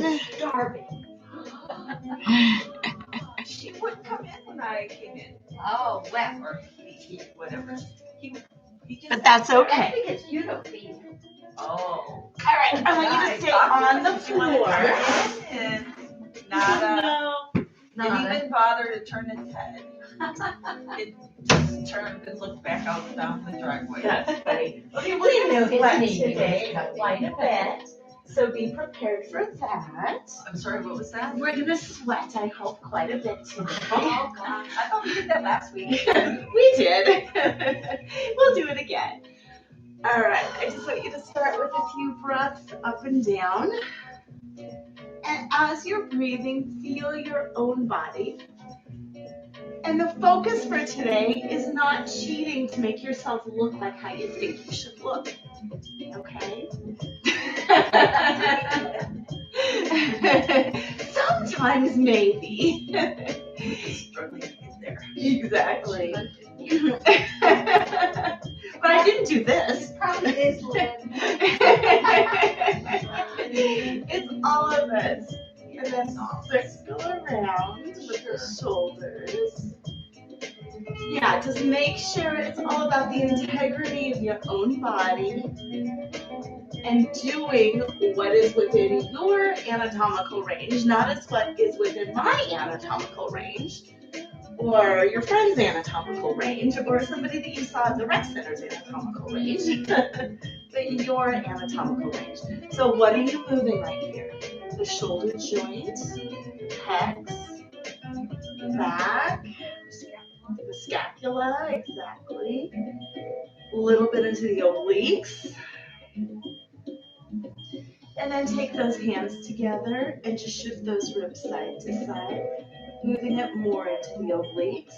good. Starving. She wouldn't come in when I came in. Oh, well, or he whatever. He just. But that's okay. Because you don't feed him. Oh. All right, I want you to stay on the floor. Didn't even bother to turn its head. It just turned and looked back out down the driveway. That's funny. Okay, We know his knee today quite a bit, so be prepared for that. I'm sorry, what was that? We're gonna sweat, I hope, quite a bit today. Oh, God. I thought we did that last week. We did. We'll do it again. All right, I just want you to start with a few breaths up and down. And as you're breathing, feel your own body. And the focus for today is not cheating to make yourself look like how you think you should look. Okay? Sometimes maybe. Struggling to get there. Exactly. But I didn't do this. Probably is, Lynn. It's all of us. And then circle around with your shoulders. Yeah, just make sure it's all about the integrity of your own body and doing what is within your anatomical range, not as what is within my anatomical range, or your friend's anatomical range, or somebody that you saw at the rec center's anatomical range, but your anatomical range. So what are you moving right here? The shoulder joint, pecs, back, the scapula, exactly. A little bit into the obliques. And then take those hands together and just shift those ribs side to side, moving it more into the obliques.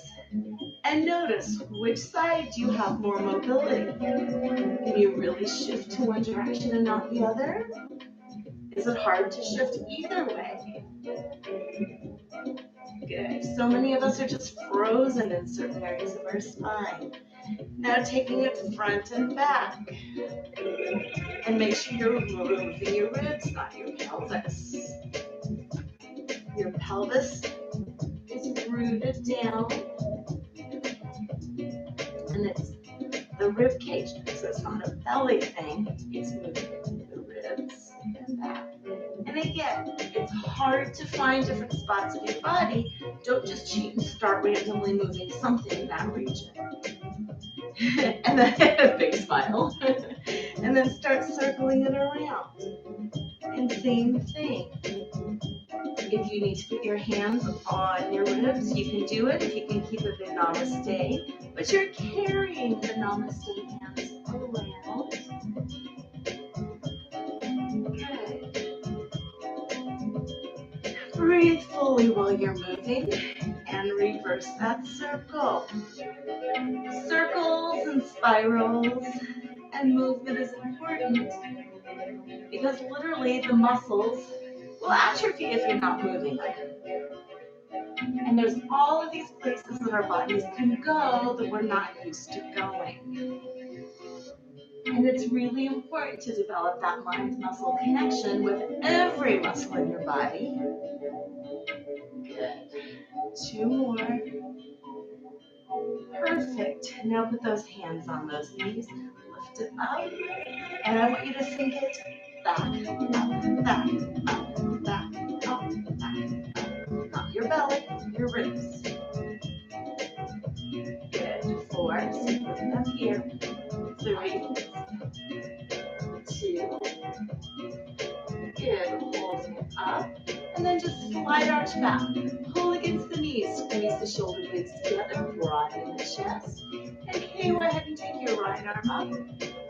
And notice which side do you have more mobility. Can you really shift to one direction and not the other? Is it hard to shift either way? Good. So many of us are just frozen in certain areas of our spine. Now taking it front and back. And make sure you're moving your ribs, not your pelvis. Your pelvis is rooted down. And it's the rib cage, so it's not a belly thing. It's moving the ribs and back. And again, it's hard to find different spots of your body. Don't just cheat and start randomly moving something in that region. And then a big smile. And then start circling it around. And same thing. If you need to put your hands on your ribs, you can do it. If you can keep it in namaste, but you're carrying the namaste hands around. Good. Breathe fully while you're moving and reverse that circle. Circles and spirals and movement is important because literally the muscles will atrophy if you're not moving them. And there's all of these places that our bodies can go that we're not used to going. And it's really important to develop that mind-muscle connection with every muscle in your body. Good. 2 more. Perfect. Now put those hands on those knees. Lift it up. And I want you to sink it back, up, back, up, back, up, back, up. Not your belly, your ribs. Good. 4. Sink it up here. 3. 2. Good. Holding it up. And then just slide arch back. Pull against the knees. Squeeze the shoulder blades together. Broaden the chest. And okay, go ahead and take your right arm up.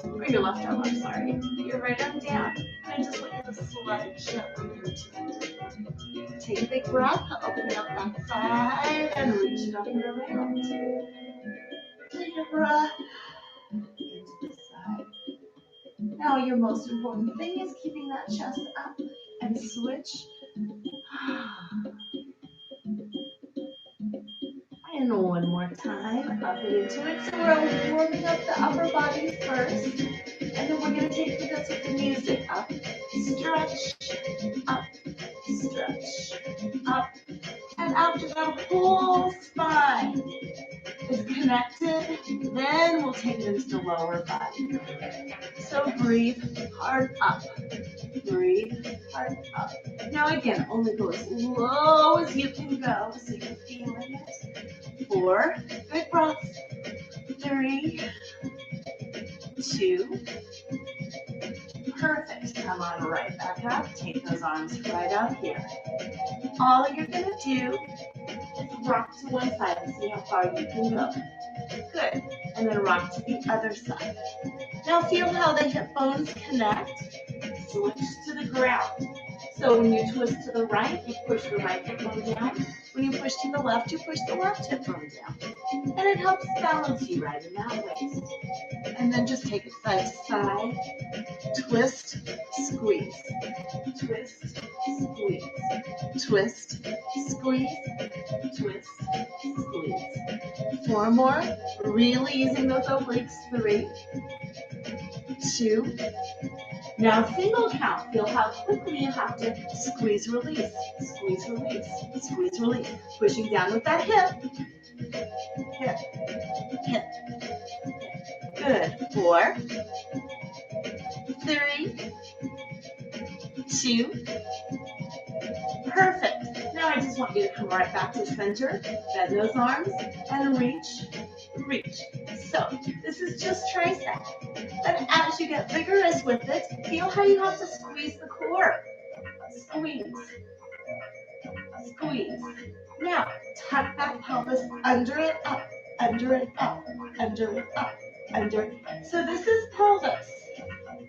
Or your left arm up, sorry. Your right arm down. And I just want you to slide gently into it. Take a big breath. Open up that side. And reach it up and around. Take a breath. Into the side. Now your most important thing is keeping that chest up. And switch. And one more time, up and into it. So we're warming up the upper body first. And then we're going to take the guts with the music. Up, stretch, up, stretch. Up. And after that whole spine is connected, then we'll take it into the lower body. So breathe hard up. Breathe hard up. Now again, only go as low as you can go so you're feeling it. 4, good breaths. 3, 2, perfect. Come on right back up. Take those arms right up here. All you're going to do is rock to one side and see how far you can go. Good. And then rock to the other side. Now feel how the hip bones connect. Switch to the ground. So when you twist to the right, you push the right hip bone down. When you push to the left, you push the left hip bone down. And it helps balance you right in that waist. And then just take it side to side. Twist, squeeze. Twist, squeeze. Twist, squeeze. Twist, squeeze. 4 more. Really using those obliques. 3, 2. Now single count. Feel how quickly you have to squeeze, release. Squeeze, release. Squeeze, release. Pushing down with that hip. Hip. Hip. Good. 4, 3, 2. Perfect. Now I just want you to come right back to center. Bend those arms and reach, reach. So this is just tricep. And as you get vigorous with it, feel how you have to squeeze the core. Squeeze. Squeeze. Now tuck that pelvis under it up, under it up, under it up, under it. So this is pelvis.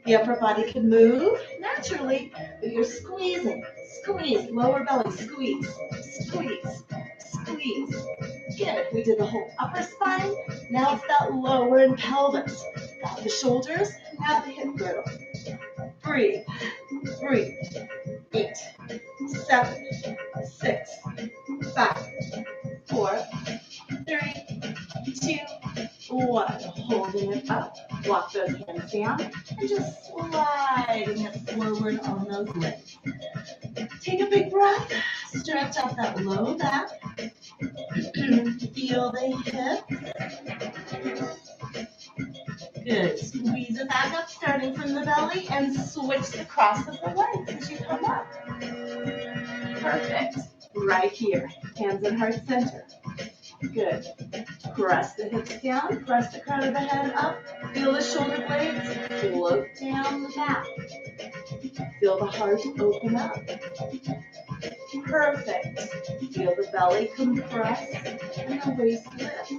The upper body can move naturally, but you're squeezing. Squeeze, lower belly, squeeze, squeeze, squeeze. Good. We did the whole upper spine. Now it's that lower and pelvis. Got the shoulders, now the hip girdle. Breathe, breathe. 8, 7, 6, 5, 4, 3, 2, 1. Holding it up. Walk those hands down and just sliding it forward on those legs. Take a big breath. Stretch out that low back. Feel the hips. Good. Squeeze it back up, starting from the belly, and switch the cross of the legs as you come up. Perfect. Right here. Hands in heart center. Good. Press the hips down. Press the crown of the head up. Feel the shoulder blades float down the back. Feel the heart open up. Perfect. Feel the belly compress and the waist lift.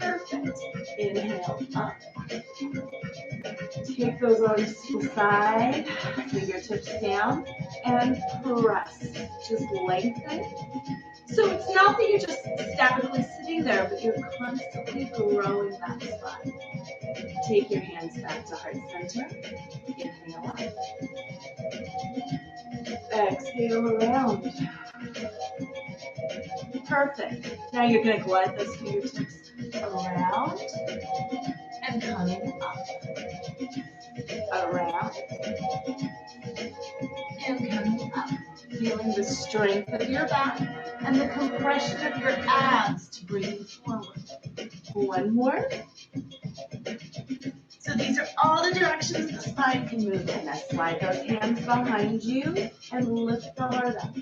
Perfect. Inhale up. Take those arms to the side, fingertips down, and press. Just lengthen. So it's not that you're just statically sitting there, but you're constantly growing that spine. Take your hands back to heart center. Inhale up. Exhale around. Perfect. Now you're going to glide those fingertips around and coming up. Around and coming up. Feeling the strength of your back and the compression of your abs to bring you forward. 1 more. So these are all the directions the spine can move in. Now slide those hands behind you and lift the heart up.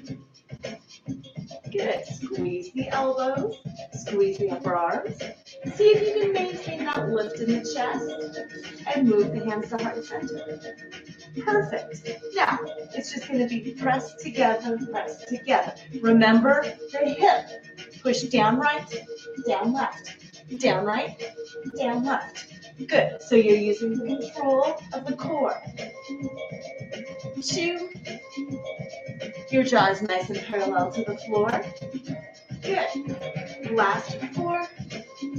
Good. Squeeze the elbows. Squeeze the upper arms. See if you can maintain that lift in the chest and move the hands to heart center. Perfect. Now, it's just going to be pressed together, pressed together. Remember the hip. Push down right, down left, down right, down left. Good. So you're using the control of the core. 2. Your jaw is nice and parallel to the floor. Good. Last 4.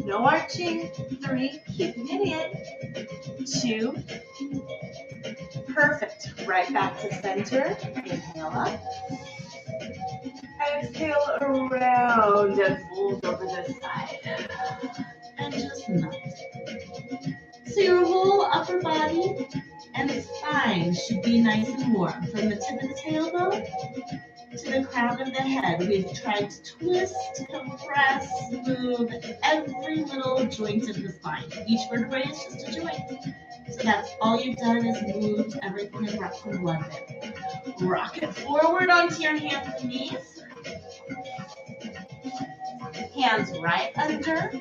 No arching. 3. Keeping it in. 2. Perfect. Right back to center. Inhale up. Exhale around and fold over this side. And just nut. So your whole upper body And the spine should be nice and warm. From the tip of the tailbone to the crown of the head, we've tried to twist, compress, move every little joint of the spine. Each vertebrae is just a joint. So that's all you've done is moved everything and brought some blood in. Rock it forward onto your hands and knees. Hands right under.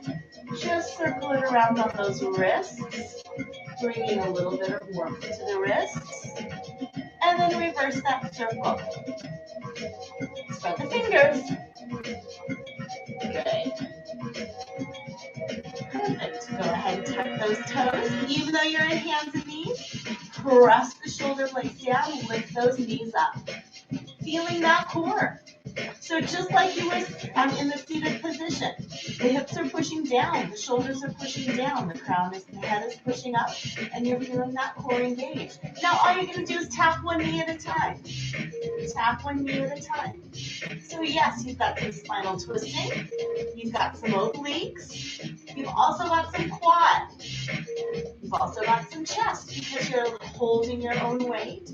Just circle it around on those wrists, bringing a little bit of warmth to the wrists. And then reverse that circle. Spread the fingers. Good. Perfect. Go ahead and tuck those toes. Even though you're in hands and knees, press the shoulder blades down, lift those knees up. Feeling that core. So just like you were in the seated position, the hips are pushing down, the shoulders are pushing down, the head is pushing up, and you're feeling that core engaged. Now all you're going to do is tap one knee at a time. Tap one knee at a time. So yes, you've got some spinal twisting, you've got some obliques, you've also got some quad, you've also got some chest because you're holding your own weight.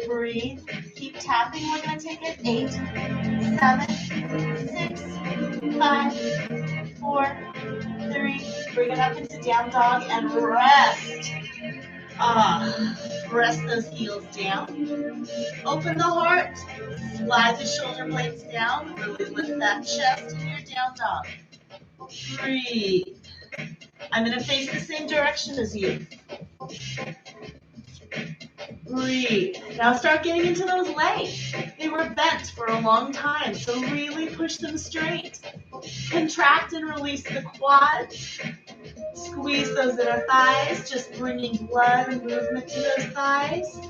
Breathe, keep tapping. We're going to take it 8, 7, 6, 5, 4, 3. Bring it up into down dog and rest. Press those heels down. Open the heart. Slide the shoulder blades down. Really lift that chest in your down dog. Breathe. I'm going to face the same direction as you. Breathe. Now start getting into those legs. They were bent for a long time, so really push them straight. Contract and release the quads. Squeeze those inner thighs, just bringing blood and movement to those thighs.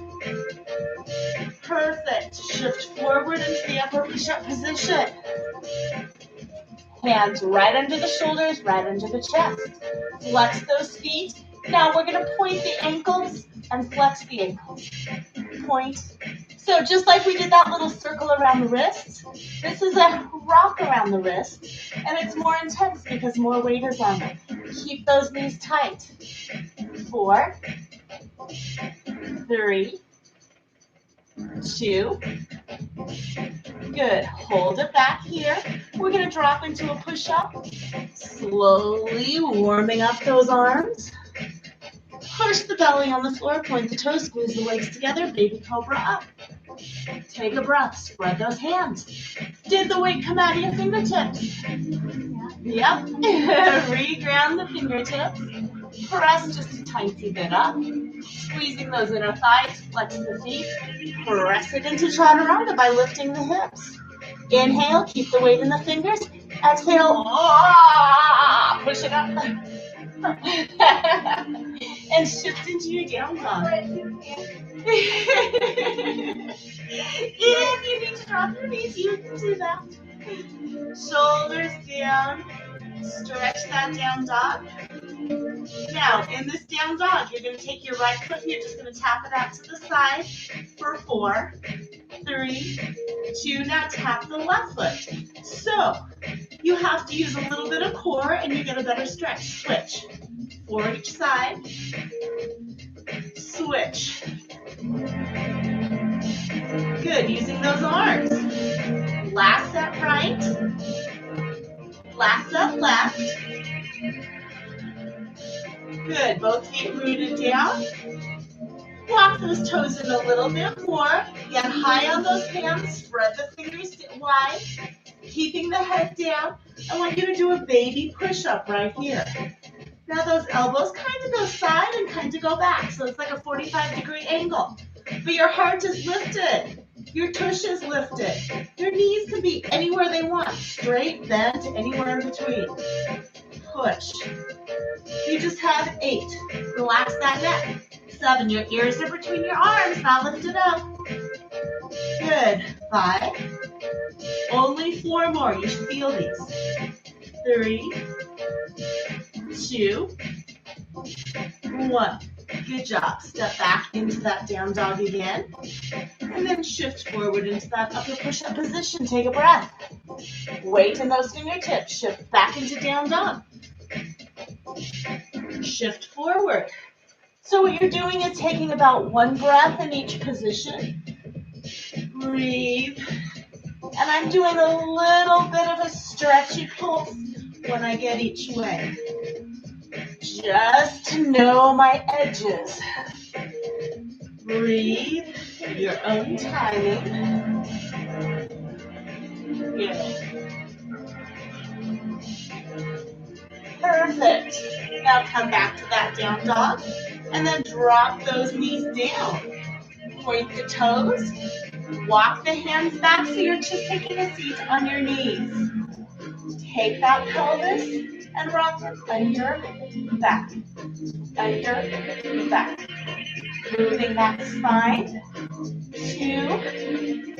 Perfect. Shift forward into the upper push-up position. Hands right under the shoulders, right under the chest. Flex those feet. Now we're going to point the ankles and flex the ankles. Point. So just like we did that little circle around the wrists, this is a rock around the wrist, and it's more intense because more weight is on them. Keep those knees tight. 4, 3, 2. Good. Hold it back here. We're going to drop into a push-up. Slowly warming up those arms. Push the belly on the floor, point the toes, squeeze the legs together, baby cobra up. Take a breath, spread those hands. Did the weight come out of your fingertips? Yep. Reground the fingertips. Press just a tiny bit up. Squeezing those inner thighs, flex the feet. Press it into chaturanga by lifting the hips. Inhale, keep the weight in the fingers. Exhale, push it up. And shift into your down dog. If you need to drop your knees, you can do that. Shoulders down. Stretch that down dog. Now, in this down dog, you're going to take your right foot and you're just going to tap it out to the side for 4, 3, 2. Now tap the left foot. So, you have to use a little bit of core and you get a better stretch. Switch. 4 each side. Switch. Good. Using those arms. Last set right. Last set left. Good. Both feet rooted down. Walk those toes in a little bit more. Get high on those hands. Spread the fingers wide. Keeping the head down. I want you to do a baby push-up right here. Now those elbows kind of go side and kind of go back. So it's like a 45-degree angle. But your heart is lifted. Your tush is lifted. Your knees can be anywhere they want. Straight, bent, anywhere in between. Push. You just had 8. Relax that neck. 7. Your ears are between your arms. Now lift it up. Good. 5. Only 4 more. You should feel these. 3, 2, 1. Good job. Step back into that down dog again. And then shift forward into that upper push-up position. Take a breath. Weight in those fingertips. Shift back into down dog. Shift forward. So what you're doing is taking about 1 breath in each position. Breathe. And I'm doing a little bit of a stretchy pulse when I get each way. Just to know my edges. Breathe, your own timing. Good. Perfect. Now come back to that down dog and then drop those knees down. Point the toes. Walk the hands back so you're just taking a seat on your knees. Take that pelvis and rock under, back, under, back. Moving that spine. 2,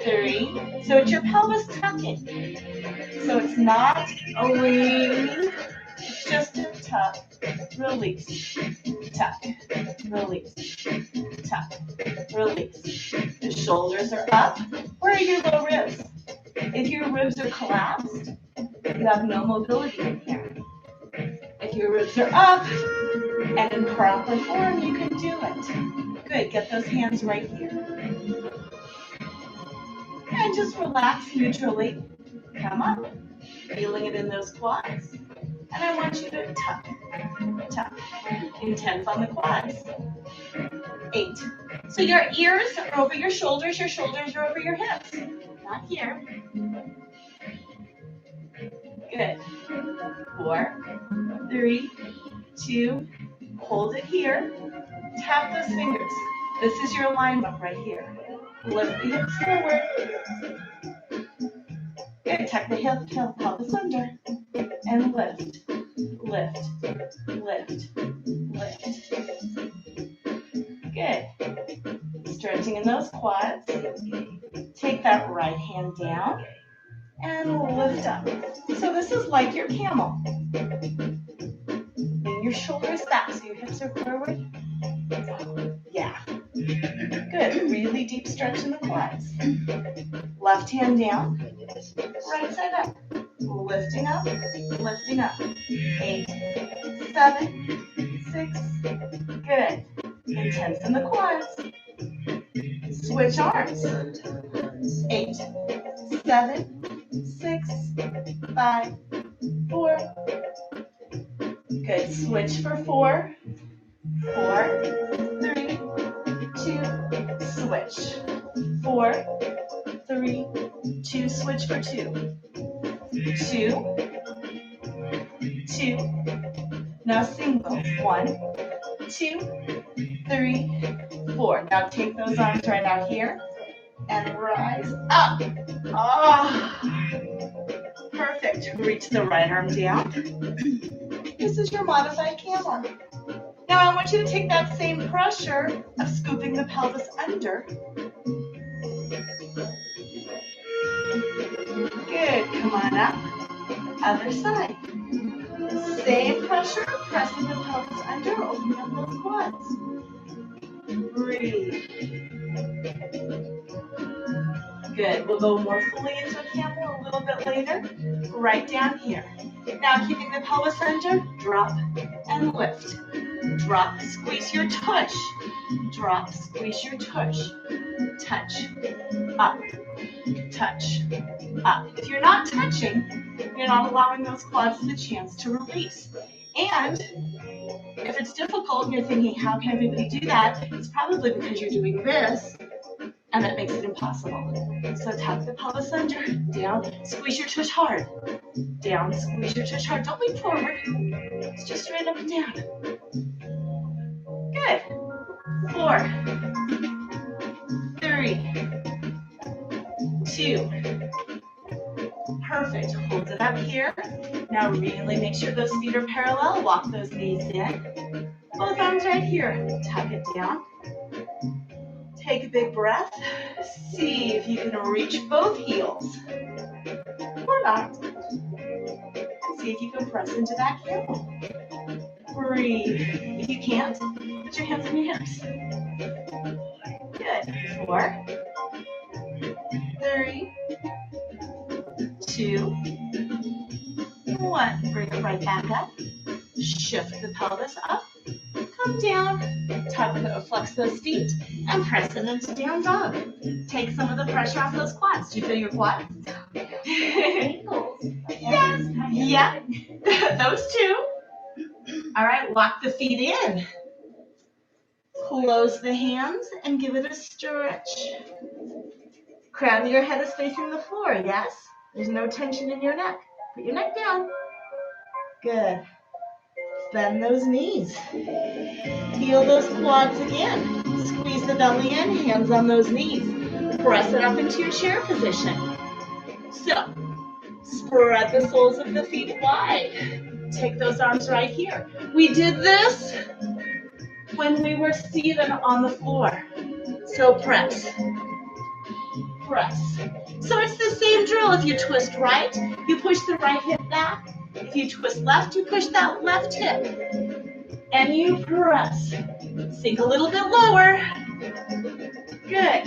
3. So it's your pelvis tucking. So it's not a wing. It's just a tuck, release, tuck, release, tuck, release. The shoulders are up. Where are your low ribs? If your ribs are collapsed, you have no mobility in here. If your ribs are up and in proper form, you can do it. Good, get those hands right here. And just relax neutrally. Come up, feeling it in those quads. And I want you to tuck, tuck. Intense on the quads. 8. So your ears are over your shoulders are over your hips. Not here. Good. 4, 3, 2, hold it here. Tap those fingers. This is your alignment right here. Lift the hips forward. Good. Tuck the hip, pelvis under. And lift, lift, lift, lift. Good. Stretching in those quads. Take that right hand down and lift up. So this is like your camel. Bring your shoulders back so your hips are forward. Yeah. Good. Really deep stretch in the quads. Left hand down. Right side up. Lifting up. Lifting up. 8, 7, 6. Good. Intense in the quads. Switch arms. 8, 7, 6, 5, 4. Good. Switch for 4. 4, 3, 2, switch. 4, 3, 2, switch for 2. 2, 2. Now singles. 1, 2, 3, 4. Now take those arms right out here and rise up. Ah, perfect. Reach the right arm down. This is your modified camel. Now I want you to take that same pressure of scooping the pelvis under. Good. Come on up. Other side. Same pressure, pressing the pelvis under, opening up those quads. Breathe. Good. We'll go more fully into a camel a little bit later. Right down here. Now keeping the pelvis under, drop and lift. Drop, squeeze your tush. Drop, squeeze your tush. Touch, up, touch, up. If you're not touching, you're not allowing those quads the chance to release. And if it's difficult and you're thinking, how can everybody do that? It's probably because you're doing this, and that makes it impossible. So tuck the pelvis under, down, squeeze your tush hard. Down, squeeze your tush hard. Don't lean forward. It's just straight up and down. Good. 4, 3, 2. Perfect. Hold it up here. Now really make sure those feet are parallel. Walk those knees in. Both arms right here. Tuck it down. Take a big breath. See if you can reach both heels. Or not. See if you can press into that camel. Breathe. If you can't, put your hands on your hips. Good. 4, 3, 2, 1. Bring it right back up. Shift the pelvis up. come down, flex those feet, and press it into down dog. Take some of the pressure off those quads. Do you feel your quads? Yes. Yeah. Those two. All right, walk the feet in. Close the hands and give it a stretch. Crown of your head is facing the floor, yes? There's no tension in your neck. Put your neck down. Good. Bend those knees. Feel those quads again. Squeeze the belly in, hands on those knees. Press it up into your chair position. So, spread the soles of the feet wide. Take those arms right here. We did this when we were seated on the floor. So press. Press. So it's the same drill. If you twist right, you push the right hip back. If you twist left, you push that left hip. And you press. Sink a little bit lower. Good.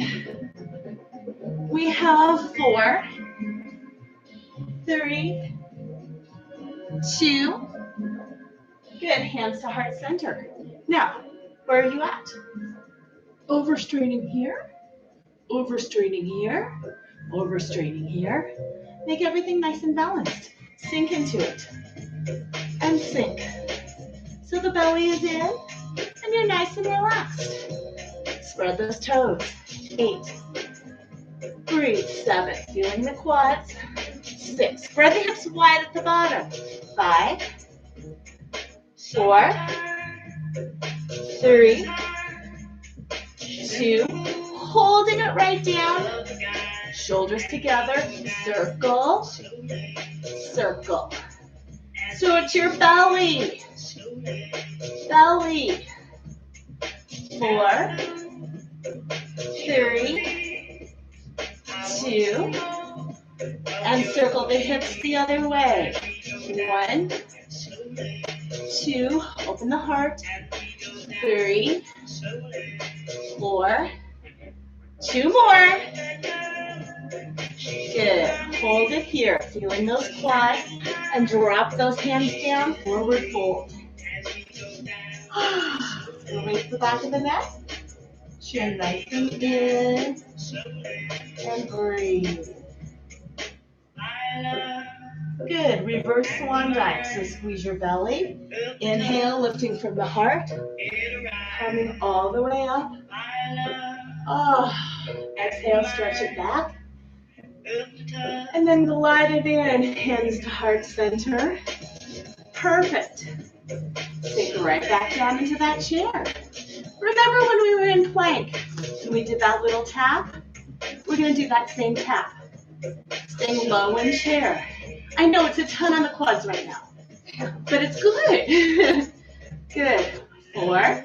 We have 4, 3, 2. Good. Hands to heart center. Now, where are you at? Overstraining here. Overstraining here. Overstraining here. Make everything nice and balanced. Sink into it. And sink. So the belly is in, and you're nice and relaxed. Spread those toes. 8. Breathe. 7. Feeling the quads. 6. Spread the hips wide at the bottom. 5. 4. 3. 2. Holding it right down. Shoulders together. Circle. Circle. So it's your belly. Belly. 4. 3. 2. And circle the hips the other way. 1. 2. Open the heart. 3. 4. 2 more. Good. Hold it here. Feeling those quads. And drop those hands down. Forward fold. Raise the back of the neck. Chin nice and in. And breathe. Good. Reverse swan dive. So squeeze your belly. Inhale, lifting from the heart. Coming all the way up. Exhale, stretch it back. And then glide it in. Hands to heart center. Perfect. Sink right back down into that chair. Remember when we were in plank and we did that little tap? We're going to do that same tap. Staying low in chair. I know it's a ton on the quads right now, but it's good. Good. 4,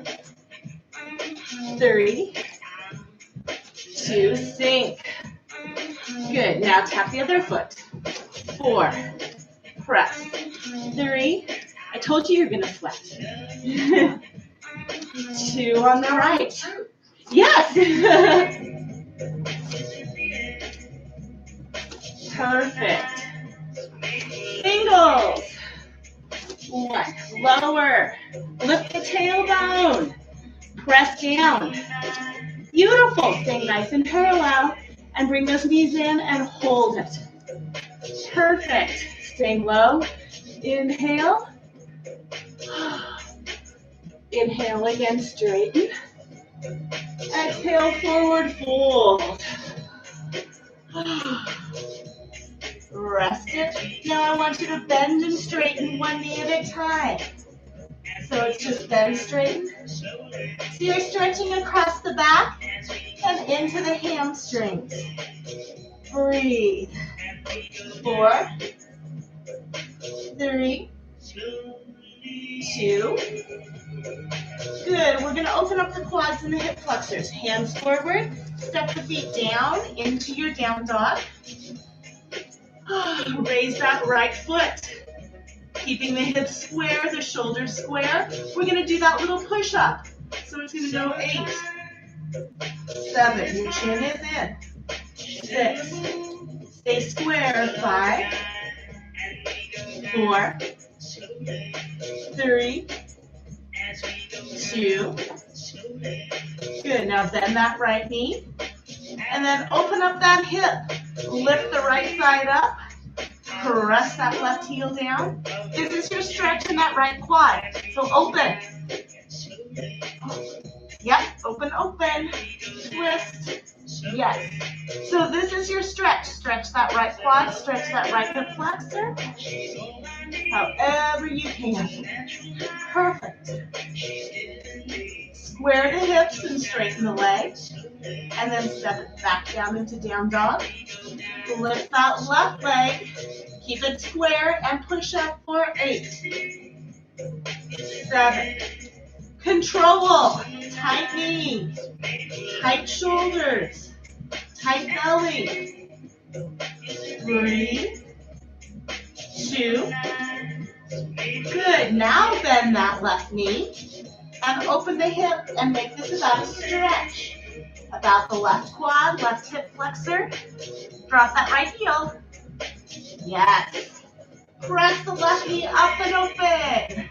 3, 2, sink. Good. Now tap the other foot. 4, press. 3, I told you you're going to sweat. 2 on the right. Yes. Perfect. Singles. 1. Lower. Lift the tailbone. Press down. Beautiful. Stay nice and parallel. And bring those knees in and hold it. Perfect. Staying low. Inhale. Inhale again, straighten. Exhale, forward fold. Rest it. Now I want you to bend and straighten one knee at a time. So it's just bend, straighten. So you're stretching across the back and into the hamstrings. Breathe. 4, 3, 2. Good. We're going to open up the quads and the hip flexors. Hands forward. Step the feet down into your down dog. Raise that right foot. Keeping the hips square, the shoulders square. We're going to do that little push-up. So it's going to go 8, 7. Your chin is in. 6. Stay square. 5, 4, 3, 2. Good, now bend that right knee. And then open up that hip. Lift the right side up. Press that left heel down. This is your stretch in that right quad. So open. Yep, open, open. Twist. Yes. So this is your stretch. Stretch that right quad. Stretch that right hip flexor. However you can. Perfect. Square the hips and straighten the legs. And then step it back down into down dog. Lift that left leg. Keep it square and push up for 8. 7. Control. Tight knees. Tight shoulders. Tight belly. 3. 2. Good. Now bend that left knee and open the hip and make this about a stretch. About the left quad, left hip flexor. Drop that right heel. Yes. Press the left knee up and open.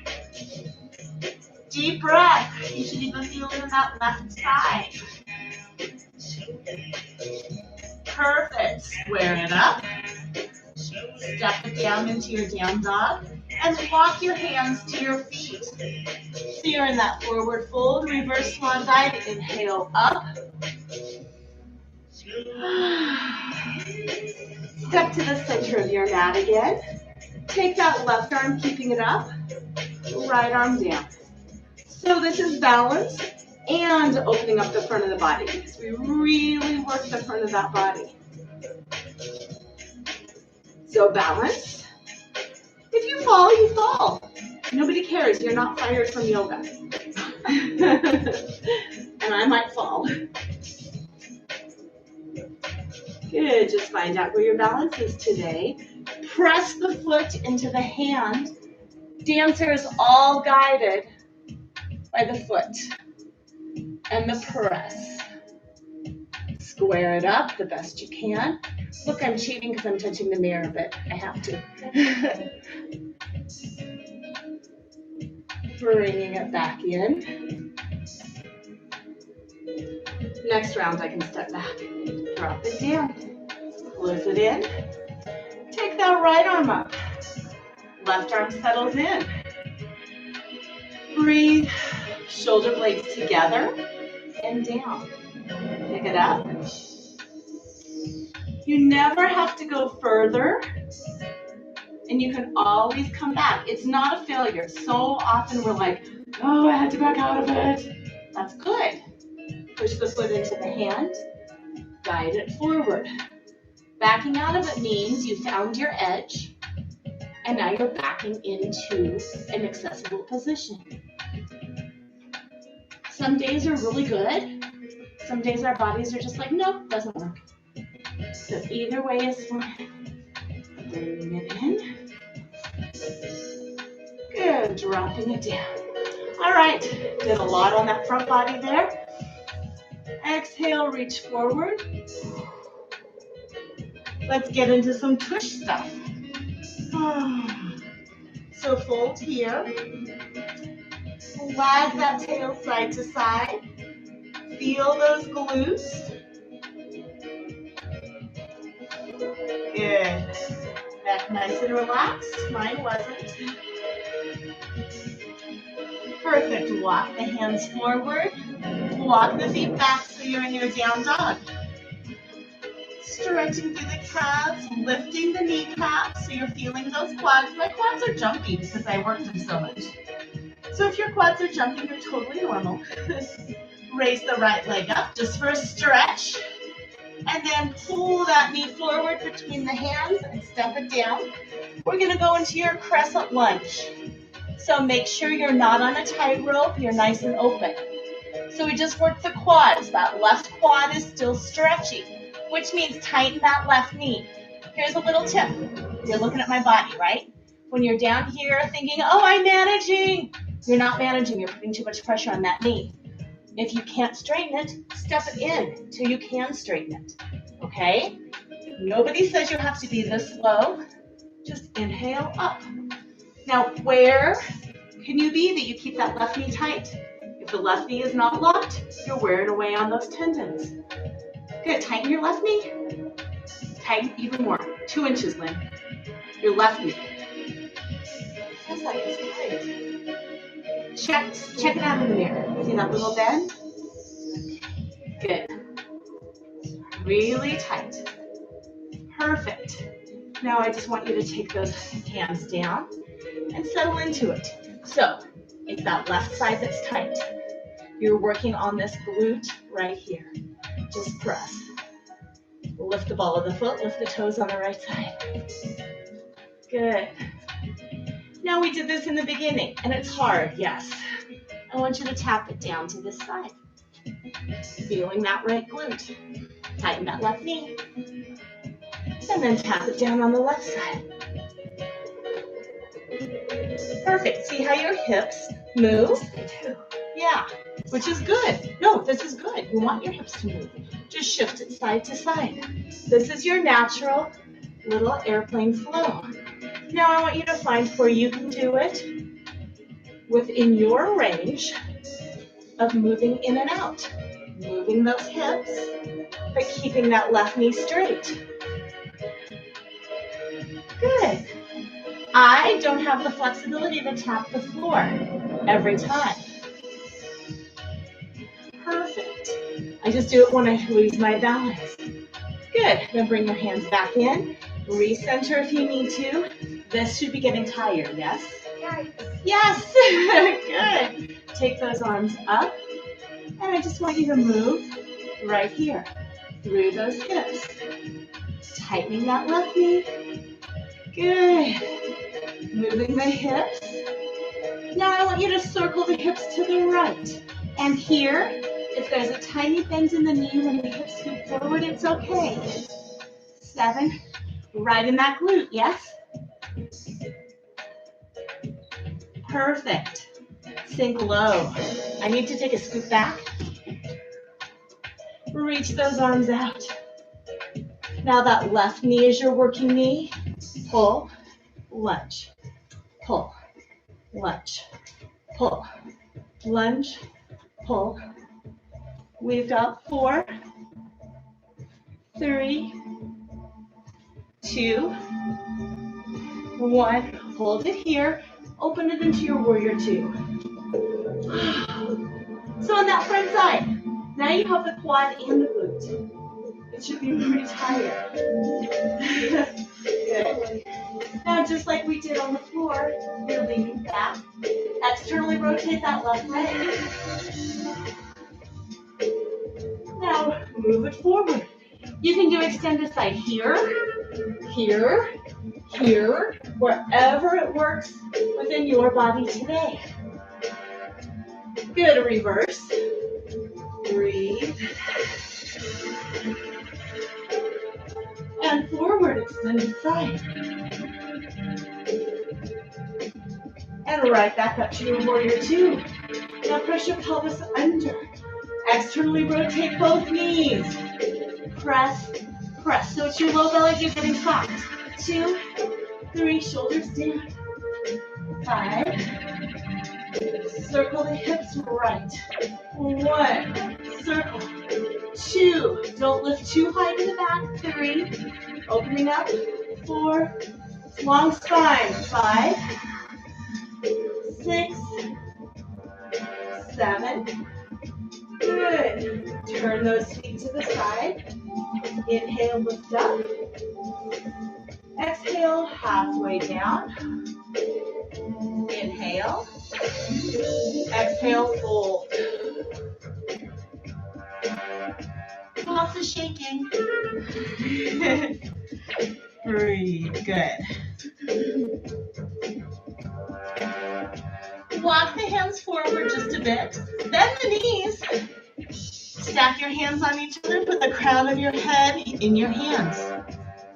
Deep breath. You should even feel it in that left side. Perfect. Square it up. Step it down into your down dog. And walk your hands to your feet. So you're in that forward fold, reverse swan dive. Inhale up. Step to the center of your mat again. Take that left arm, keeping it up. Right arm down. So this is balance and opening up the front of the body because we really work the front of that body. So balance. If you fall, you fall. Nobody cares. You're not fired from yoga. And I might fall. Good. Just find out where your balance is today. Press the foot into the hand. Dancer is all guided by the foot and the press. Square it up the best you can. Look, I'm cheating because I'm touching the mirror, but I have to. Bringing it back in. Next round, I can step back. Drop it down. Close it in. Take that right arm up. Left arm settles in. Breathe. Shoulder blades together and down. Pick it up. You never have to go further, and you can always come back. It's not a failure. So often we're like, oh, I had to back out of it. That's good. Push the foot into the hand. Guide it forward. Backing out of it means you found your edge, and now you're backing into an accessible position. Some days are really good. Some days our bodies are just like, nope, doesn't work. So either way is fine. Bring it in. Good, dropping it down. All right, did a lot on that front body there. Exhale, reach forward. Let's get into some tush stuff. So fold here. Wag that tail side to side. Feel those glutes. Good. Back nice and relaxed. Mine wasn't. Perfect. Walk the hands forward. Walk the feet back so you're in your down dog. Stretching through the calves, lifting the kneecaps so you're feeling those quads. My quads are jumpy because I worked them so much. So if your quads are jumping, you're totally normal. Raise the right leg up just for a stretch. And then pull that knee forward between the hands and step it down. We're going to go into your crescent lunge. So make sure you're not on a tightrope. You're nice and open. So we just worked the quads. That left quad is still stretchy, which means tighten that left knee. Here's a little tip. You're looking at my body, right? When you're down here thinking, oh, I'm managing. You're not managing. You're putting too much pressure on that knee. If you can't straighten it, step it in till you can straighten it, okay? Nobody says you have to be this slow. Just inhale up. Now, where can you be that you keep that left knee tight? If If the left knee is not locked, you're wearing away on those tendons. Good, tighten your left knee. Tighten even more. 2 inches, Lynn. Your left knee. Feels like it's tight. Check it out in the mirror. See that little bend? Good. Really tight. Perfect. Now I just want you to take those hands down and settle into it. So, it's that left side that's tight. You're working on this glute right here. Just press. Lift the ball of the foot, lift the toes on the right side. Good. Now we did this in the beginning, and it's hard, yes. I want you to tap it down to this side. Feeling that right glute. Tighten that left knee. And then tap it down on the left side. Perfect. See how your hips move? Yeah, which is good. No, this is good. You want your hips to move. Just shift it side to side. This is your natural little airplane flow. Now I want you to find where you can do it within your range of moving in and out. Moving those hips, but keeping that left knee straight. Good. I don't have the flexibility to tap the floor every time. Perfect. I just do it when I lose my balance. Good. Then bring your hands back in. Recenter if you need to. This should be getting tired, yes? Yes. Good. Take those arms up. And I just want you to move right here through those hips. Tightening that left knee. Good. Moving the hips. Now I want you to circle the hips to the right. And here, if there's a tiny bend in the knee when the hips scoot forward, it's okay. 7. Right in that glute, yes? Perfect. Sink low. I need to take a scoot back. Reach those arms out. Now that left knee is your working knee. Pull, lunge, pull, lunge, pull, lunge, pull. We've got 4, 3, 2, 1. Hold it here. Open it into your warrior 2. So on that front side, now you have the quad and the glute. It should be pretty tired. Good. Now just like we did on the floor, you're leaning back. Externally rotate that left leg. Now move it forward. You can do extended side here, here, here, wherever it works within your body today. Good, reverse. Breathe. And forward, extended side. And right back up to your warrior 2. Now press your pelvis under. Externally rotate both knees. Press, press. So it's your low belly you're getting soft. 2, 3, shoulders down. 5. Circle the hips right. 1. Circle. 2. Don't lift too high to the back. 3. Opening up. 4. Long spine. 5. 6. 7. Good. Turn those feet to the side. Inhale, lift up. Exhale, halfway down. Inhale. Exhale, fold. Lots of shaking. Breathe. Good. Walk the hands forward just a bit. Bend the knees. Stack your hands on each other. Put the crown of your head in your hands.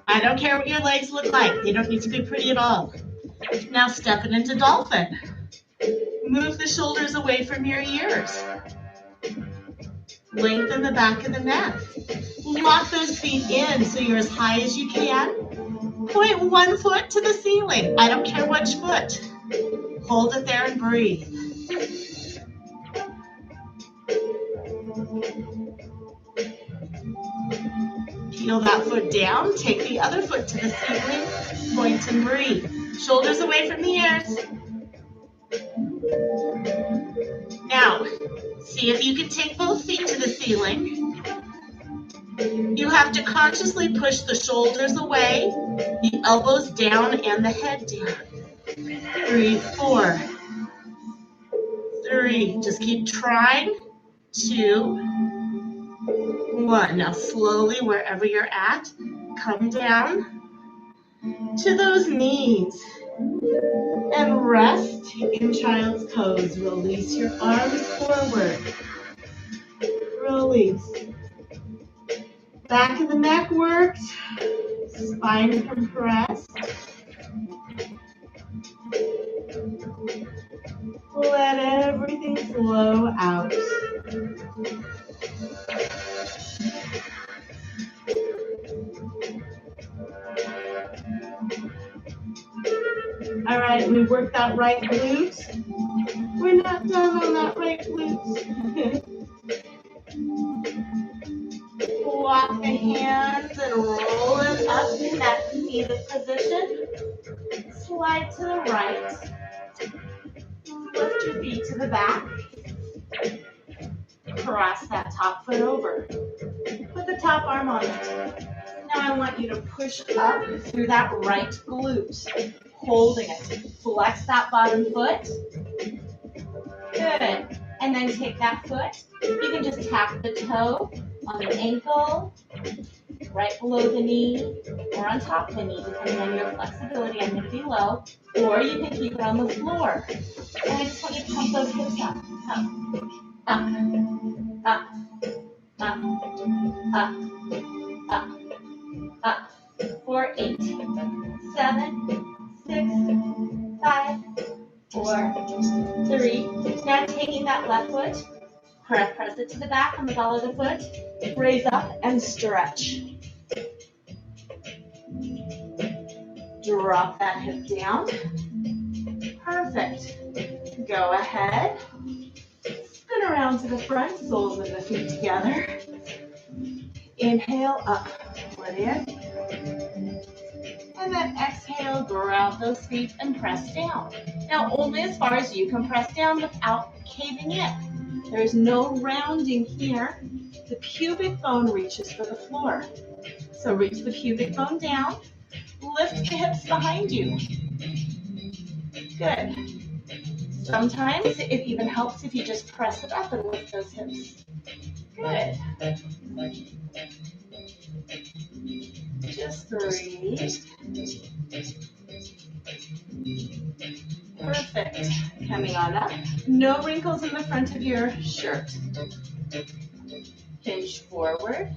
I don't care what your legs look like. They don't need to be pretty at all. Now step it into dolphin. Move the shoulders away from your ears. Lengthen the back of the neck. Lock those feet in so you're as high as you can. Point one foot to the ceiling. I don't care which foot. Hold it there and breathe. Heel that foot down, take the other foot to the ceiling, point and breathe. Shoulders away from the ears. Now, see if you can take both feet to the ceiling. You have to consciously push the shoulders away, the elbows down, and the head down. 3, 4, 3. Just keep trying. 2, 1. Now slowly, wherever you're at, come down to those knees and rest in child's pose. Release your arms forward. Release. Back of the neck worked. Spine compressed. Let everything flow out. All right, we worked that right glute. We're not done on that right glute. Walk the hands and roll it up in that seated position. Slide to the right. Lift your feet to the back. Cross that top foot over. Put the top arm on it. Now I want you to push up through that right glute. Holding it. Flex that bottom foot. Good. And then take that foot. You can just tap the toe on the ankle, right below the knee, or on top of the knee, depending on your flexibility. I'm going to be low. Or you can keep it on the floor. And I just want you to pump those hips up. Up. Up. Up. Up. Up. Up. 4, 8, 7, 6, 5, 4, 3. Now taking that left foot, press it to the back on the ball of the foot, raise up and stretch. Drop that hip down. Perfect. Go ahead. Spin around to the front, soles of the feet together. Inhale up, foot in. And then exhale, grab those feet and press down. Now only as far as you can press down without caving in. There's no rounding here. The pubic bone reaches for the floor. So reach the pubic bone down. Lift the hips behind you. Good. Sometimes it even helps if you just press it up and lift those hips. Good. Just breathe. Perfect. Coming on up. No wrinkles in the front of your shirt. Hinge forward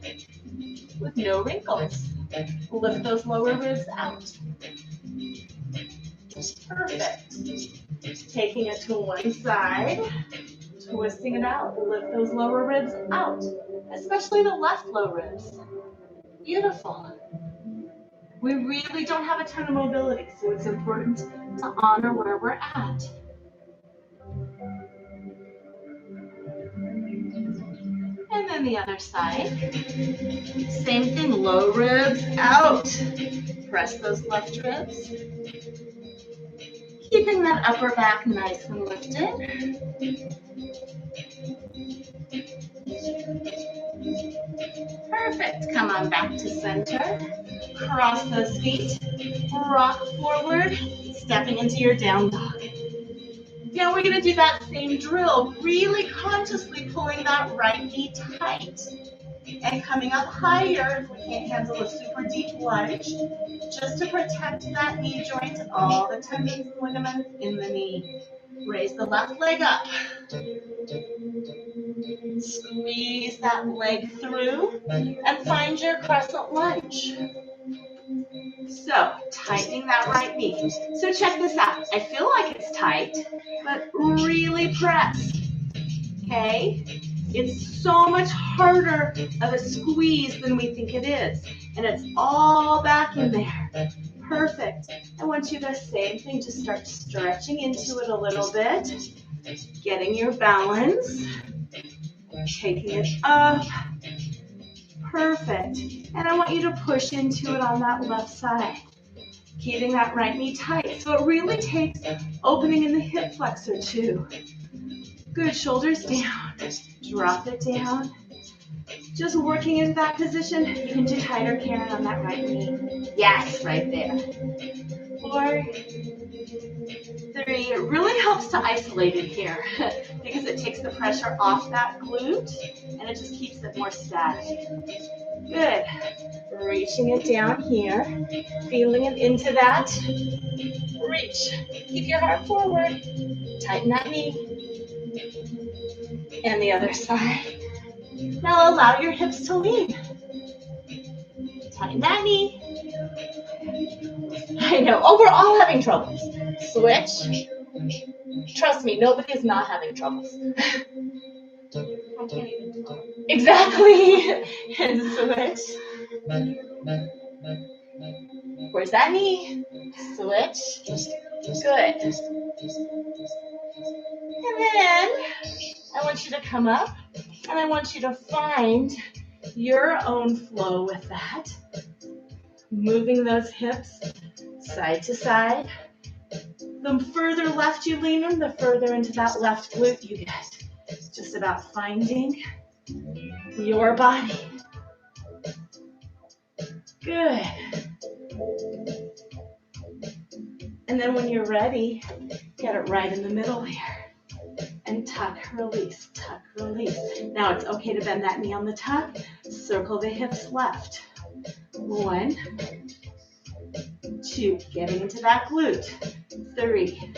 with no wrinkles. Lift those lower ribs out. Perfect. Taking it to one side, twisting it out. Lift those lower ribs out, especially the left low ribs. Beautiful. We really don't have a ton of mobility, so it's important to honor where we're at. And then the other side. Same thing, low ribs out. Press those left ribs. Keeping that upper back nice and lifted. Perfect. Come on back to center. Cross those feet. Rock forward, stepping into your down dog. Now we're going to do that same drill, really consciously pulling that right knee tight. And coming up higher if we can't handle a super deep lunge, just to protect that knee joint, all the tendons and ligaments in the knee. Raise the left leg up. Squeeze that leg through and find your crescent lunge. So, tightening that right knee. So check this out. I feel like it's tight, but really press. Okay? It's so much harder of a squeeze than we think it is. And it's all back in there. Perfect. I want you to, same thing, just start stretching into it a little bit. Getting your balance. Taking it up. Perfect. And I want you to push into it on that left side. Keeping that right knee tight. So it really takes opening in the hip flexor too. Good, shoulders down. Drop it down. Just working in that position. You can do tighter, Karen, on that right knee. Yes, right there. 4, 3. It really helps to isolate it here because it takes the pressure off that glute and it just keeps it more static. Good. Reaching it down here. Feeling it into that. Reach. Keep your heart forward. Tighten that knee. And the other side. Now allow your hips to lean. Tighten that knee. I know. Oh, we're all having troubles. Switch. Trust me, nobody is not having troubles. Exactly. And switch. Where's that knee? Switch. Good. And then I want you to come up and I want you to find your own flow with that. Moving those hips side to side. The further left you lean in, the further into that left glute you get. It's just about finding your body. Good. And then when you're ready, get it right in the middle here. And tuck, release, tuck, release. Now it's okay to bend that knee on the tuck. Circle the hips left. 1, 2, getting into that glute. 3,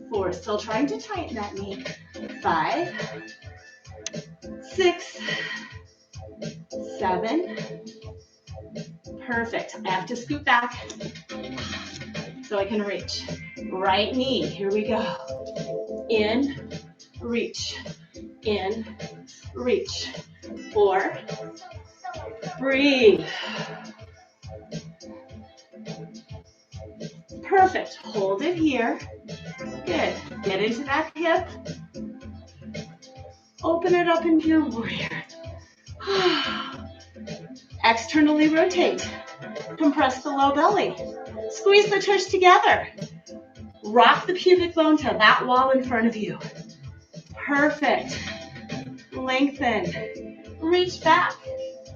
4, still trying to tighten that knee. 5, 6, 7. Perfect. I have to scoot back so I can reach. Right knee, here we go. In, reach. In, reach. 4, breathe. Perfect. Hold it here. Good. Get into that hip. Open it up into your warrior. Externally rotate. Compress the low belly. Squeeze the tush together. Rock the pubic bone to that wall in front of you. Perfect. Lengthen. Reach back.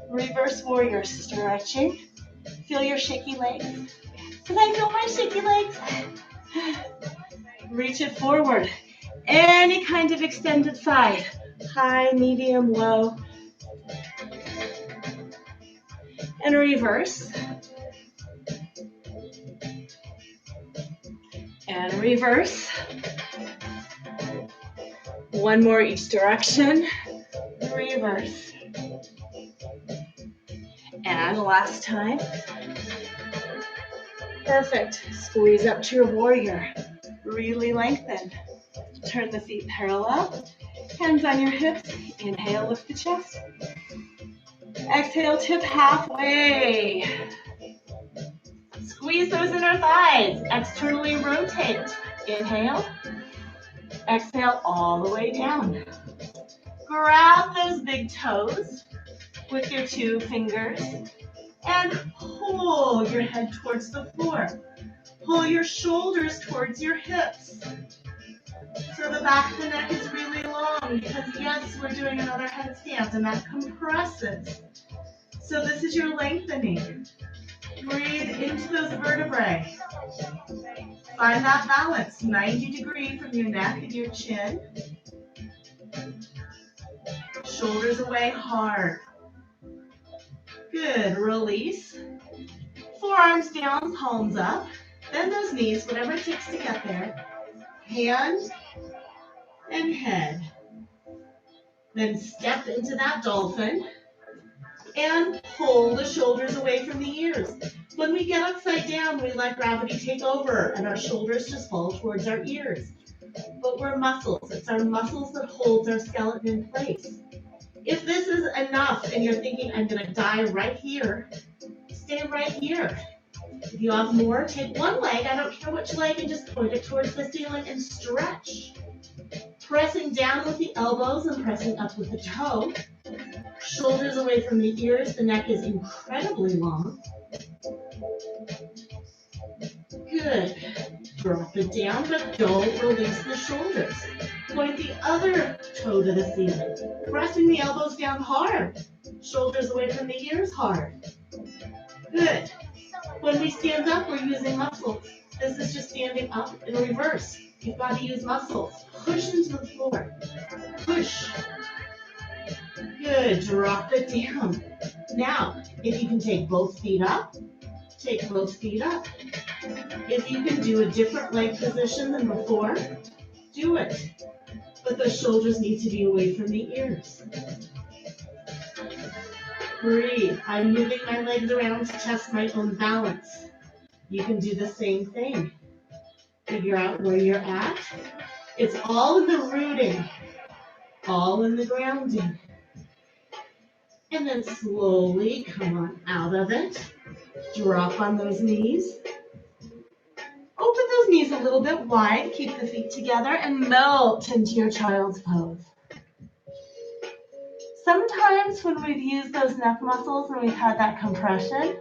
Reverse warrior, stretching. Feel your shaky legs. Can I feel my shaky legs? Reach it forward. Any kind of extended side. High, medium, low. And reverse. And reverse. One more each direction. Reverse. And last time. Perfect. Squeeze up to your warrior. Really lengthen. Turn the feet parallel. Hands on your hips. Inhale, lift the chest. Exhale, tip halfway. Squeeze those inner thighs. Externally rotate. Inhale. Exhale all the way down. Grab those big toes with your 2 fingers and pull your head towards the floor. Pull your shoulders towards your hips. So the back of the neck is really long because yes, we're doing another headstand and that compresses. So this is your lengthening. Breathe into those vertebrae. Find that balance, 90-degree from your neck and your chin. Shoulders away hard. Good, release. Forearms down, palms up. Bend those knees, whatever it takes to get there. Hand and head. Then step into that dolphin and pull the shoulders away from the ears. When we get upside down, we let gravity take over and our shoulders just fall towards our ears. But we're muscles. It's our muscles that hold our skeleton in place. If this is enough and you're thinking, I'm going to die right here, stay right here. If you have more, take one leg, I don't care which leg, and just point it towards the ceiling and stretch. Pressing down with the elbows and pressing up with the toe. Shoulders away from the ears. The neck is incredibly long. Good. Drop it down, but don't release the shoulders. Point the other toe to the ceiling. Pressing the elbows down hard. Shoulders away from the ears hard. Good. When we stand up, we're using muscles. This is just standing up in reverse. You've got to use muscles. Push into the floor. Push. Good. Drop it down. Now, if you can take both feet up, take both feet up. If you can do a different leg position than before, do it. But the shoulders need to be away from the ears. Breathe. I'm moving my legs around to test my own balance. You can do the same thing. Figure out where you're at. It's all in the rooting, all in the grounding. And then slowly come on out of it. Drop on those knees. Open those knees a little bit wide. Keep the feet together and melt into your child's pose. Sometimes when we've used those neck muscles and we've had that compression,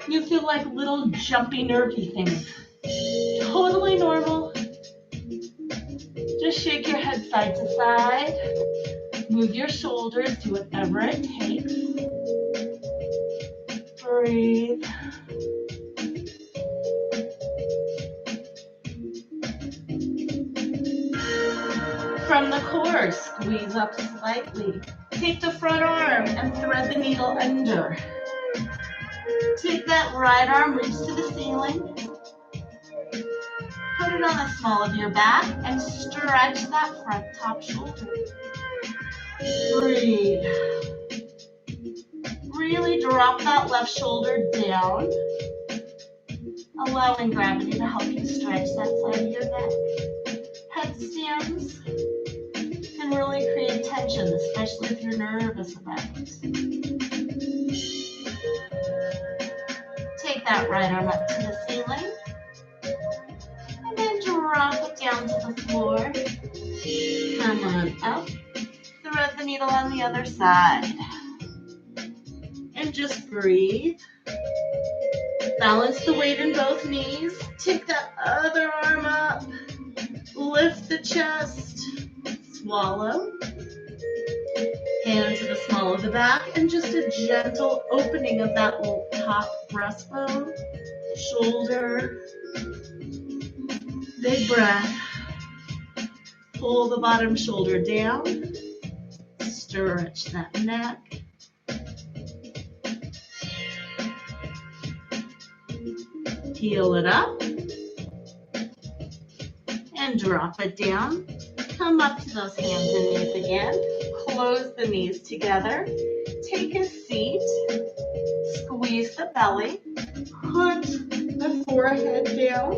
you feel like little jumpy, nervy things. Totally normal. Just shake your head side to side. Move your shoulders, do whatever it takes. Breathe. From the core, squeeze up slightly. Take the front arm and thread the needle under. Take that right arm, reach to the ceiling. Put it on the small of your back and stretch that front top shoulder. Breathe. Really drop that left shoulder down, allowing gravity to help you stretch that side of your neck. Headstands can really create tension, especially if you're nervous about it. Take that right arm up to the ceiling, and then drop it down to the floor. Come on up, thread the needle on the other side. And just breathe. Balance the weight in both knees. Take that other arm up. Lift the chest. Swallow. Hand to the small of the back. And just a gentle opening of that little top breastbone. Shoulder. Big breath. Pull the bottom shoulder down. Stretch that neck. Heel it up and drop it down. Come up to those hands and knees again. Close the knees together. Take a seat. Squeeze the belly. Put the forehead down.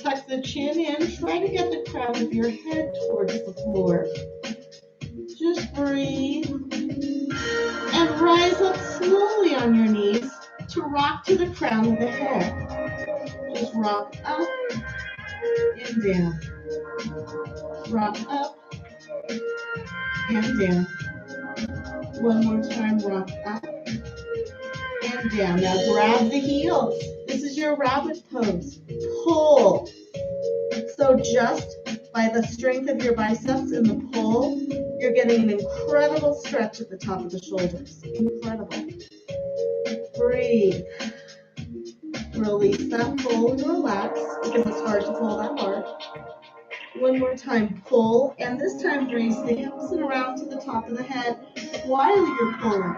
Tuck the chin in. Try to get the crown of your head towards the floor. Just breathe. And rise up slowly on your knees to rock to the crown of the head. Just rock up and down. Rock up and down. One more time, rock up and down. Now grab the heels. This is your rabbit pose. Pull. So just by the strength of your biceps and the pull, you're getting an incredible stretch at the top of the shoulders. Incredible. Breathe. Release that pull and relax because it's hard to pull that hard. One more time, pull, and this time raise the hips and around to the top of the head while you're pulling.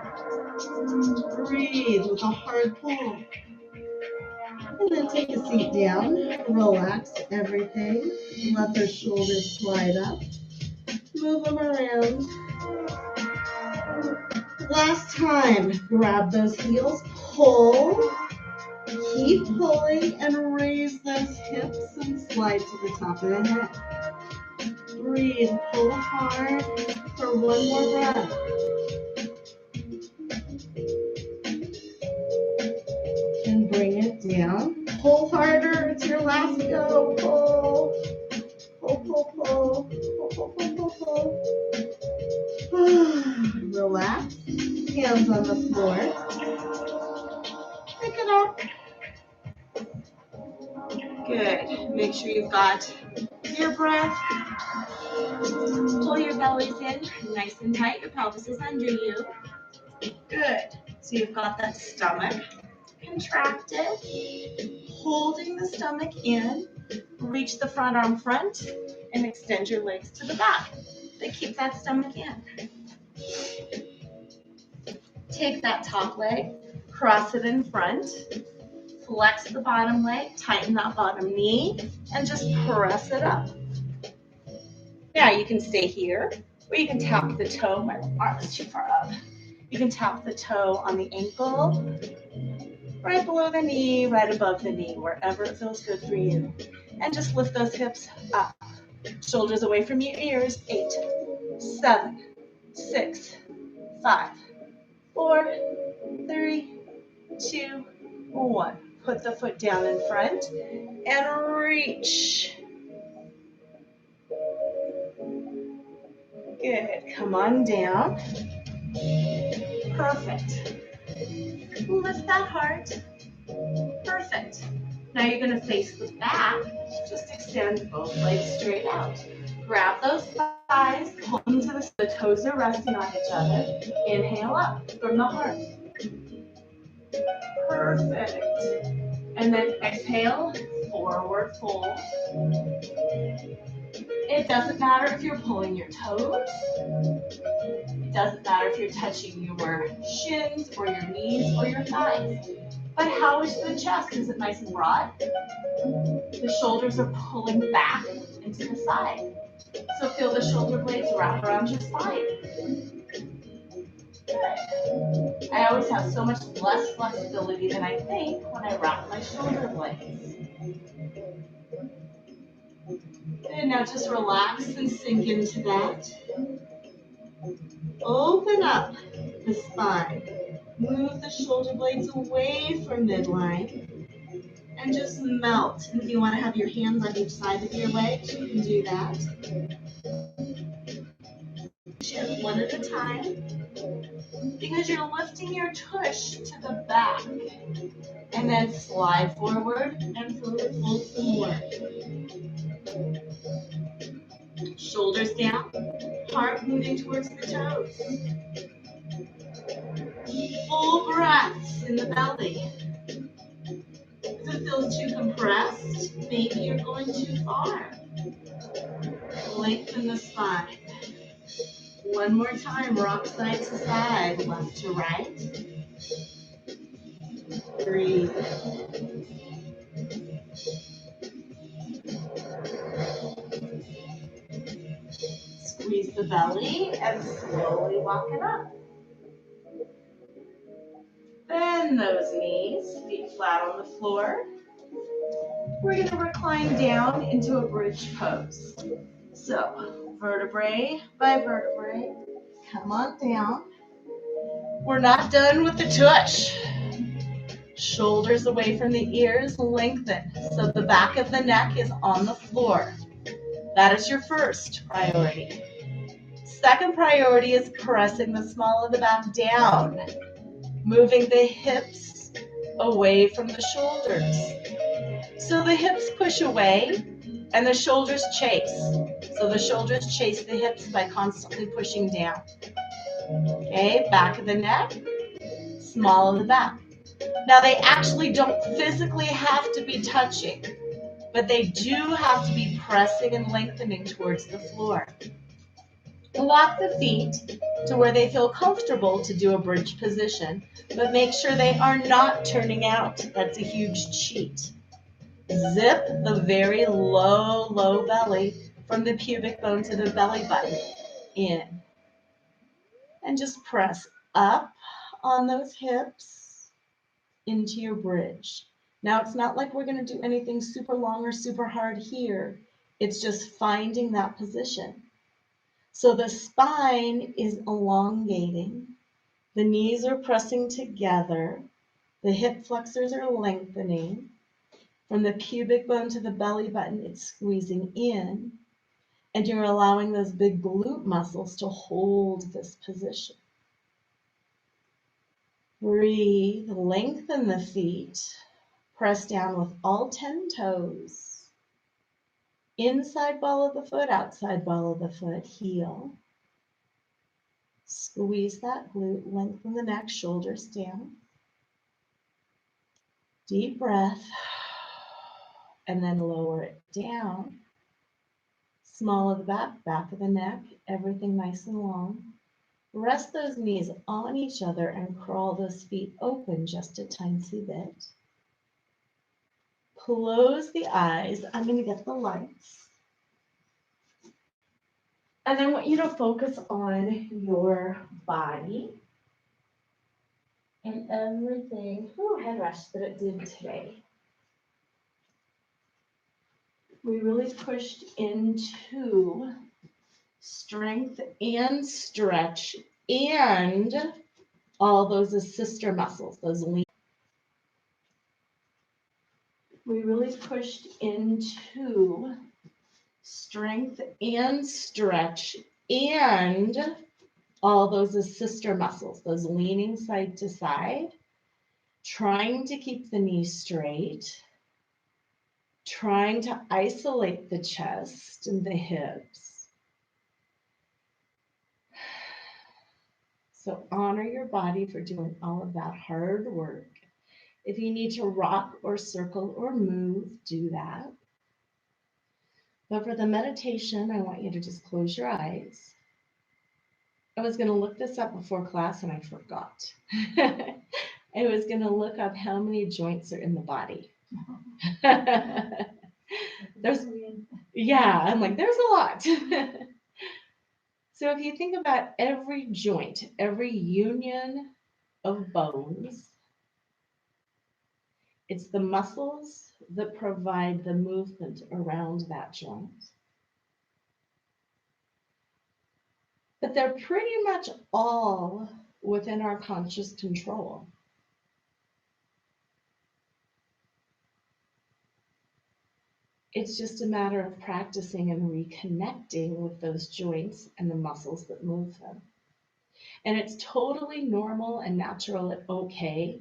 Breathe with a hard pull. And then take a seat down, relax everything, let those shoulders slide up, move them around. Last time, grab those heels, pull. Keep pulling and raise those hips and slide to the top of the head. Breathe, pull hard for one more breath. And bring it down. Pull harder, it's your last go. Pull. Pull, pull, pull. Relax. Hands on the floor. Pick it up. Good. Make sure you've got your breath. Pull your bellies in nice and tight. Your pelvis is under you. Good. So you've got that stomach contracted. Holding the stomach in. Reach the front arm front and extend your legs to the back. But keep that stomach in. Take that top leg, cross it in front. Flex the bottom leg, tighten that bottom knee, and just press it up. Now you can stay here, or you can tap the toe. My arm is too far up. You can tap the toe on the ankle, right below the knee, right above the knee, wherever it feels good for you. And just lift those hips up. Shoulders away from your ears. 8, 7, 6, 5, 4, 3, 2, 1. Put the foot down in front and reach. Good. Come on down. Perfect. Lift that heart. Perfect. Now you're going to face the back. Just extend both legs straight out. Grab those thighs, pull them to the toes are resting on each other. Inhale up from the heart. Perfect. And then exhale, forward fold. It doesn't matter if you're pulling your toes. It doesn't matter if you're touching your shins or your knees or your thighs. But how is the chest? Is it nice and broad? The shoulders are pulling back into the side. So feel the shoulder blades wrap around your spine. Good. I always have so much less flexibility than I think when I wrap my shoulder blades. And now just relax and sink into that. Open up the spine. Move the shoulder blades away from midline and just melt. And if you want to have your hands on each side of your legs, you can do that. Chin one at a time. Because you're lifting your tush to the back. And then slide forward and forward fold some more. Shoulders down, heart moving towards the toes. Full breaths in the belly. If it feels too compressed, maybe you're going too far. Lengthen the spine. One more time, rock side to side, left to right. Breathe. Squeeze the belly and slowly walk it up. Bend those knees, feet flat on the floor. We're going to recline down into a bridge pose. So, vertebrae by vertebrae, come on down. We're not done with the tush. Shoulders away from the ears, lengthen. So the back of the neck is on the floor. That is your first priority. Second priority is pressing the small of the back down. Moving the hips away from the shoulders. So the hips push away and the shoulders chase. So the shoulders chase the hips by constantly pushing down. Okay, back of the neck, small of the back. Now they actually don't physically have to be touching, but they do have to be pressing and lengthening towards the floor. Walk the feet to where they feel comfortable to do a bridge position, but make sure they are not turning out. That's a huge cheat. Zip the very low belly from the pubic bone to the belly button in. And just press up on those hips into your bridge. Now it's not like we're going to do anything super long or super hard here. It's just finding that position. So the spine is elongating. The knees are pressing together. The hip flexors are lengthening. From the pubic bone to the belly button, it's squeezing in. And you're allowing those big glute muscles to hold this position. Breathe, lengthen the feet, press down with all 10 toes. Inside ball of the foot, outside ball of the foot, heel. Squeeze that glute, lengthen the neck, shoulders down. Deep breath, and then lower it down. Small of the back, back of the neck, everything nice and long. Rest those knees on each other and crawl those feet open just a tiny bit. Close the eyes. I'm going to get the lights. And I want you to focus on your body and everything, head rush, that it did today. We really pushed into strength and stretch and all those sister muscles, those lean. We really pushed into strength and stretch and all those sister muscles, those leaning side to side, trying to keep the knees straight, trying to isolate the chest and the hips. So honor your body for doing all of that hard work. If you need to rock or circle or move, do that. But for the meditation, I want you to just close your eyes. I was going to look this up before class and I forgot. I was going to look up how many joints are in the body. I'm like, there's a lot. So if you think about every joint, every union of bones, it's the muscles that provide the movement around that joint. But they're pretty much all within our conscious control. It's just a matter of practicing and reconnecting with those joints and the muscles that move them. And it's totally normal and natural and okay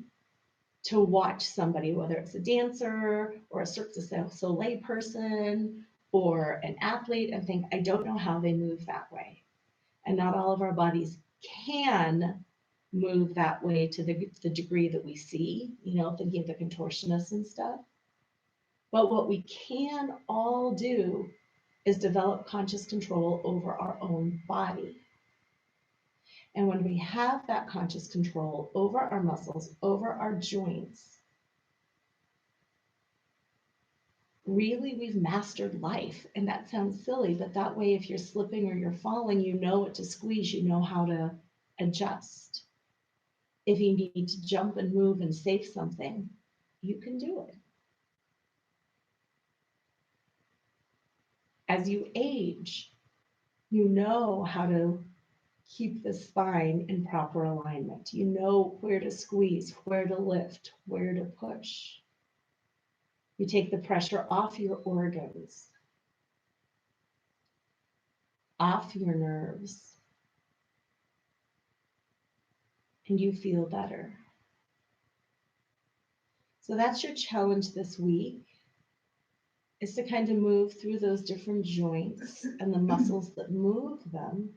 to watch somebody, whether it's a dancer or a Cirque du Soleil person or an athlete, and think, I don't know how they move that way. And not all of our bodies can move that way to the degree that we see, thinking of the contortionists and stuff. But what we can all do is develop conscious control over our own body. And when we have that conscious control over our muscles, over our joints, really we've mastered life. And that sounds silly, but that way if you're slipping or you're falling, you know what to squeeze, you know how to adjust. If you need to jump and move and save something, you can do it. As you age, you know how to keep the spine in proper alignment. You know where to squeeze, where to lift, where to push. You take the pressure off your organs, off your nerves, and you feel better. So that's your challenge this week, is to kind of move through those different joints and the muscles that move them,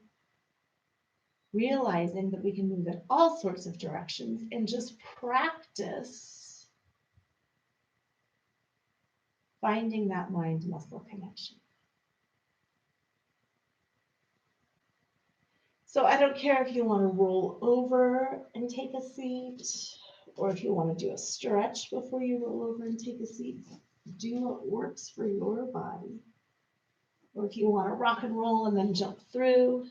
realizing that we can move in all sorts of directions and just practice finding that mind-muscle connection. So I don't care if you want to roll over and take a seat, or if you want to do a stretch before you roll over and take a seat. Do what works for your body. Or if you want to rock and roll and then jump through.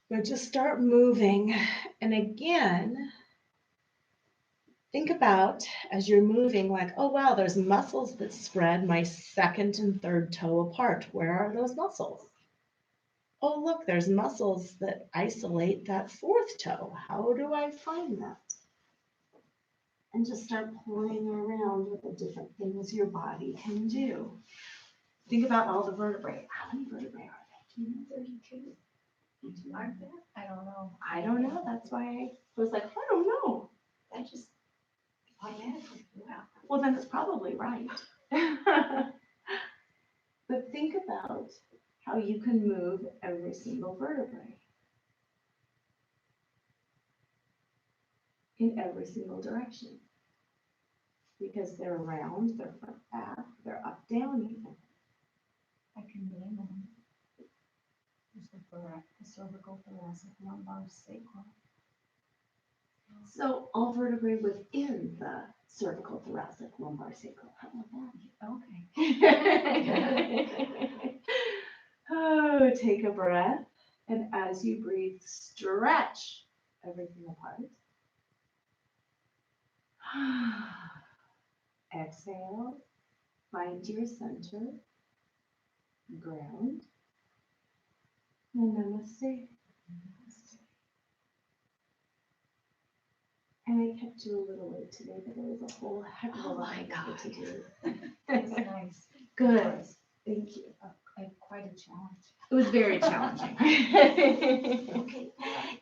But just start moving. And again, think about as you're moving, like, oh wow, there's muscles that spread my second and third toe apart. Where are those muscles? Oh, look, there's muscles that isolate that fourth toe. How do I find that? And just start playing around with the different things your body can do. Think about all the vertebrae. How many vertebrae are there? Do you know? 32. Aren't there? I don't know. I don't know. That's why I was like, I don't know. That just automatically flew out. Well, then it's probably right. But think about how you can move every single vertebrae in every single direction. Because they're round, they're front, back, they're up, down even. I can name them. There's the cervical, thoracic, lumbar, sacral. So all vertebrae within the cervical, thoracic, lumbar, sacral. How about that? Oh, take a breath. And as you breathe, stretch everything apart. Exhale. Find your center. Ground. And namaste. And I kept you a little late today, but there was a whole heck of a lot to do. That's nice. Good. Thank you. Quite a challenge. It was very challenging.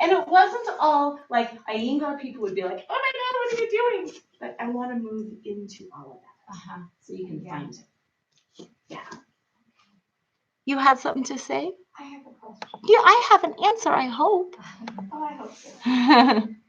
And it wasn't all like Iyengar people would be like, oh my God, what are you doing? But I want to move into all of that. So you can find it. Yeah. You had something to say? I have a question. Yeah, I have an answer, I hope. Oh, I hope so.